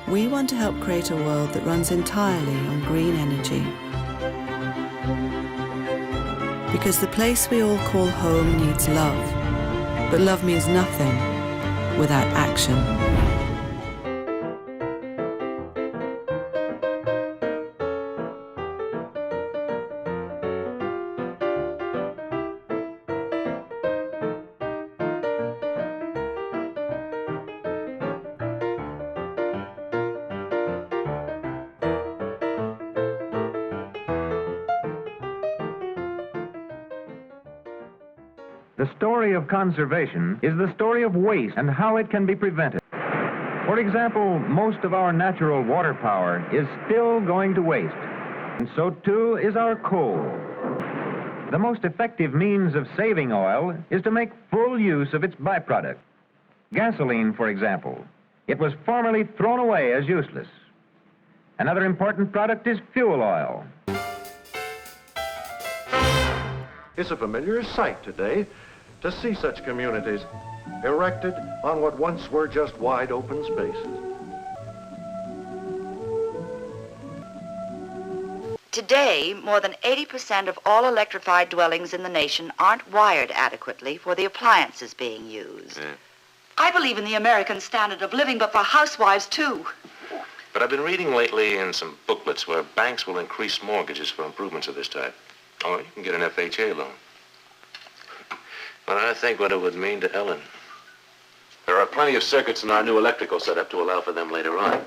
We want to help create a world that runs entirely on green energy. Because the place we all call home needs love, but love means nothing without action. The story of conservation is the story of waste and how it can be prevented. For example, most of our natural water power is still going to waste, and so too is our coal. The most effective means of saving oil is to make full use of its byproduct. Gasoline, for example, it was formerly thrown away as useless. Another important product is fuel oil. It's a familiar sight today to see such communities erected on what once were just wide open spaces. Today, more than 80% of all electrified dwellings in the nation aren't wired adequately for the appliances being used. Yeah. I believe in the American standard of living, but for housewives, too. But I've been reading lately in some booklets where banks will increase mortgages for improvements of this type. Or you can get an FHA loan. But I think what it would mean to Ellen. There are plenty of circuits in our new electrical setup to allow for them later on.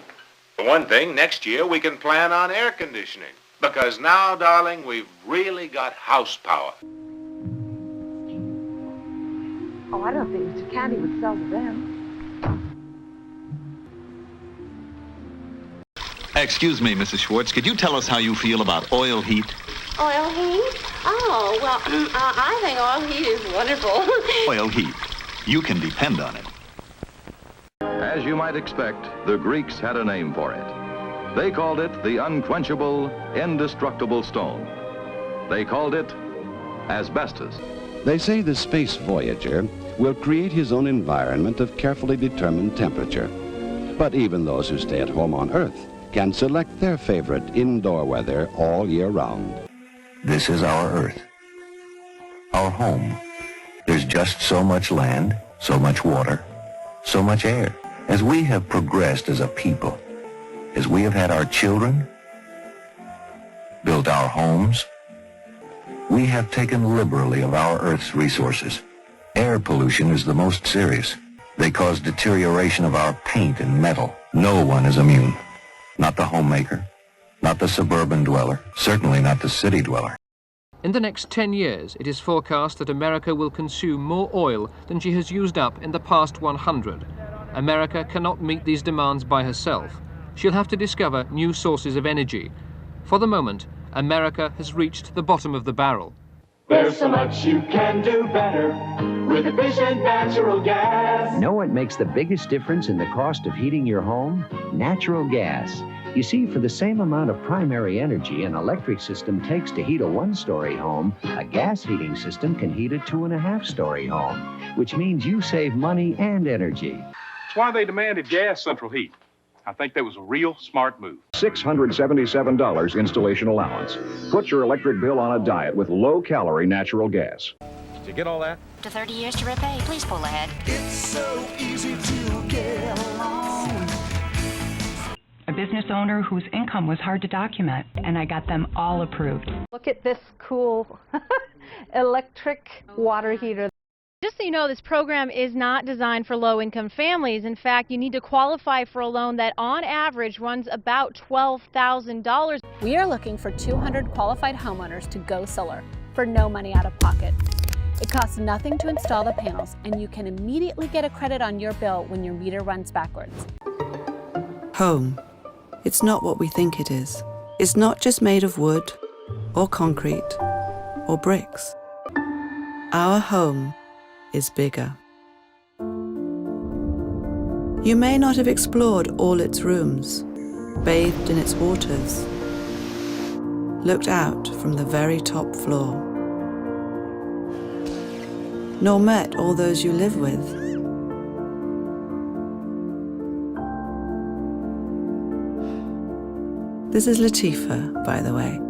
For one thing, next year we can plan on air conditioning. Because now, darling, we've really got house power. Oh, I don't think Mr. Candy would sell to them. Excuse me, Mrs. Schwartz, could you tell us how you feel about oil heat? Oil heat? Oh, well, I think oil heat is wonderful. Oil heat. You can depend on it. As you might expect, the Greeks had a name for it. They called it the unquenchable, indestructible stone. They called it asbestos. They say the space voyager will create his own environment of carefully determined temperature. But even those who stay at home on Earth can select their favorite indoor weather all year round. This is our Earth, our home. There's just so much land, so much water, so much air. As we have progressed as a people, as we have had our children, built our homes, we have taken liberally of our Earth's resources. Air pollution is the most serious. They cause deterioration of our paint and metal. No one is immune. Not the homemaker, not the suburban dweller, certainly not the city dweller. In the next 10 years, it is forecast that America will consume more oil than she has used up in the past 100. America cannot meet these demands by herself. She'll have to discover new sources of energy. For the moment, America has reached the bottom of the barrel. There's so much you can do better with efficient natural gas. Know what makes the biggest difference in the cost of heating your home? Natural gas. You see, for the same amount of primary energy an electric system takes to heat a one-story home, a gas heating system can heat a 2.5-story home, which means you save money and energy. That's why they demanded gas central heat. I think that was a real smart move. $677 installation allowance. Put your electric bill on a diet with low-calorie natural gas. Did you get all that? To 30 years to repay. Please pull ahead. It's so easy to get along. A business owner whose income was hard to document, and I got them all approved. Look at this cool electric water heater. Just so you know, this program is not designed for low-income families. In fact, you need to qualify for a loan that on average runs about $12,000. We are looking for 200 qualified homeowners to go solar for no money out of pocket. It costs nothing to install the panels, and you can immediately get a credit on your bill when your meter runs backwards. Home. It's not what we think it is. It's not just made of wood, or concrete, or bricks. Our home is bigger. You may not have explored all its rooms, bathed in its waters, looked out from the very top floor, nor met all those you live with. This is Latifah, by the way.